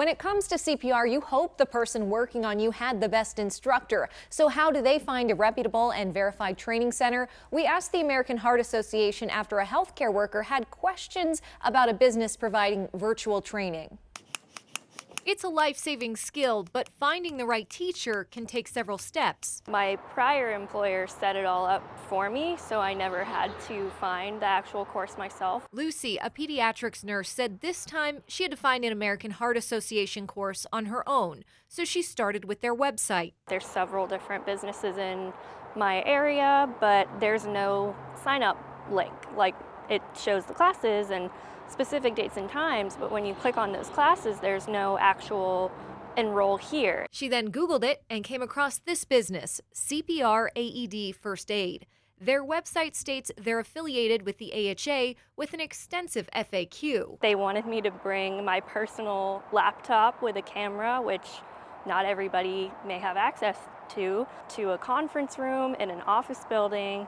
When it comes to CPR, you hope the person working on you had the best instructor. So how do they find a reputable and verified training center? We asked the American Heart Association after a healthcare worker had questions about a business providing virtual training. It's a life-saving skill, but finding the right teacher can take several steps. My prior employer set it all up for me, so I never had to find the actual course myself. Lucy, a pediatrics nurse, said this time she had to find an American Heart Association course on her own, so she started with their website. There's several different businesses in my area, but there's no sign-up link. Like, it shows the classes and specific dates and times, but when you click on those classes, there's no actual enroll here. She then Googled it and came across this business, CPR AED First Aid. Their website states they're affiliated with the AHA with an extensive FAQ. They wanted me to bring my personal laptop with a camera, which not everybody may have access to a conference room in an office building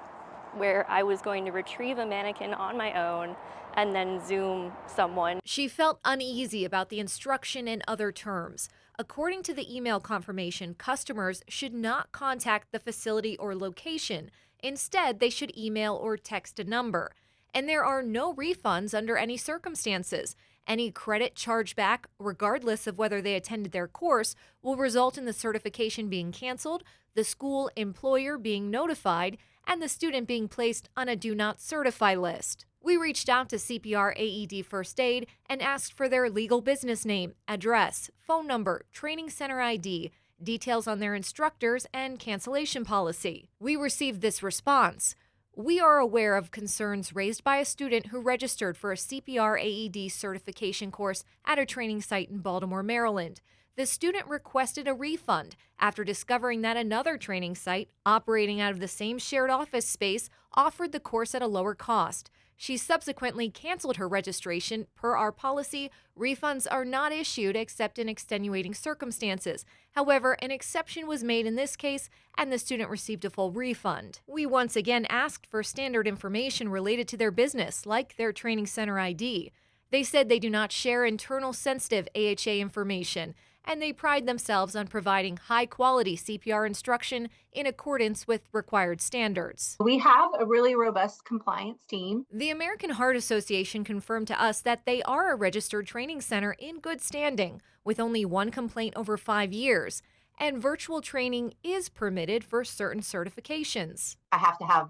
where I was going to retrieve a mannequin on my own and then Zoom someone. She felt uneasy about the instruction and other terms. According to the email confirmation, customers should not contact the facility or location. Instead, they should email or text a number. And there are no refunds under any circumstances. Any credit charged back, regardless of whether they attended their course, will result in the certification being canceled, the school employer being notified, and the student being placed on a Do Not Certify list. We reached out to CPR AED First Aid and asked for their legal business name, address, phone number, training center ID, details on their instructors, and cancellation policy. We received this response. We are aware of concerns raised by a student who registered for a CPR AED certification course at a training site in Baltimore, Maryland. The student requested a refund after discovering that another training site, operating out of the same shared office space, offered the course at a lower cost. She subsequently canceled her registration. Per our policy, refunds are not issued except in extenuating circumstances. However, an exception was made in this case, and the student received a full refund. We once again asked for standard information related to their business, like their training center ID. They said they do not share internal sensitive AHA information, and they pride themselves on providing high-quality CPR instruction in accordance with required standards. We have a really robust compliance team. The American Heart Association confirmed to us that they are a registered training center in good standing, with only one complaint over 5 years, and virtual training is permitted for certain certifications. I have to have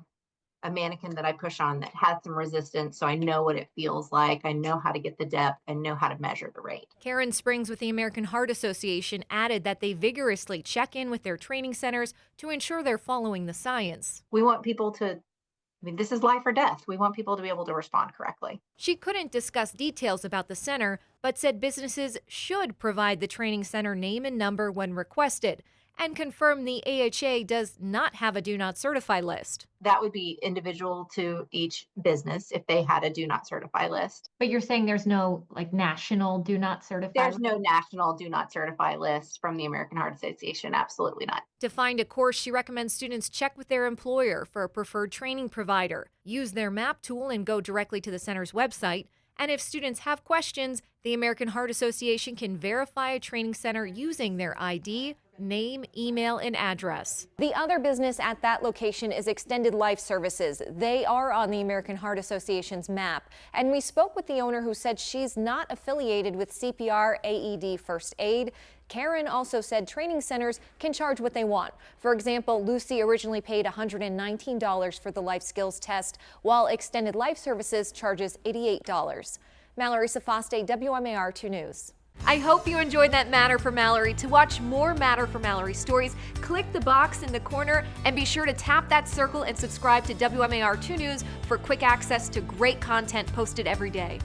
a mannequin that I push on that has some resistance, so I know what it feels like. I know how to get the depth and know how to measure the rate. Karen Springs with the American Heart Association added that they vigorously check in with their training centers to ensure they're following the science. We want people to, this is life or death. We want people to be able to respond correctly. She couldn't discuss details about the center, but said businesses should provide the training center name and number when requested, and confirmed the AHA does not have a Do Not Certify list. That would be individual to each business if they had a Do Not Certify list. But you're saying there's no national Do Not Certify? There's no national Do Not Certify list from the American Heart Association. Absolutely not. To find a course, she recommends students check with their employer for a preferred training provider, use their map tool and go directly to the center's website. And if students have questions, the American Heart Association can verify a training center using their ID, name, email, and address. The other business at that location is Extended Life Services. They are on the American Heart Association's map. And we spoke with the owner who said she's not affiliated with CPR AED First Aid. Karen also said training centers can charge what they want. For example, Lucy originally paid $119 for the life skills test, while Extended Life Services charges $88. Mallory Safaste, WMAR 2 News. I hope you enjoyed that Matter for Mallory. To watch more Matter for Mallory stories, click the box in the corner and be sure to tap that circle and subscribe to WMAR 2 News for quick access to great content posted every day.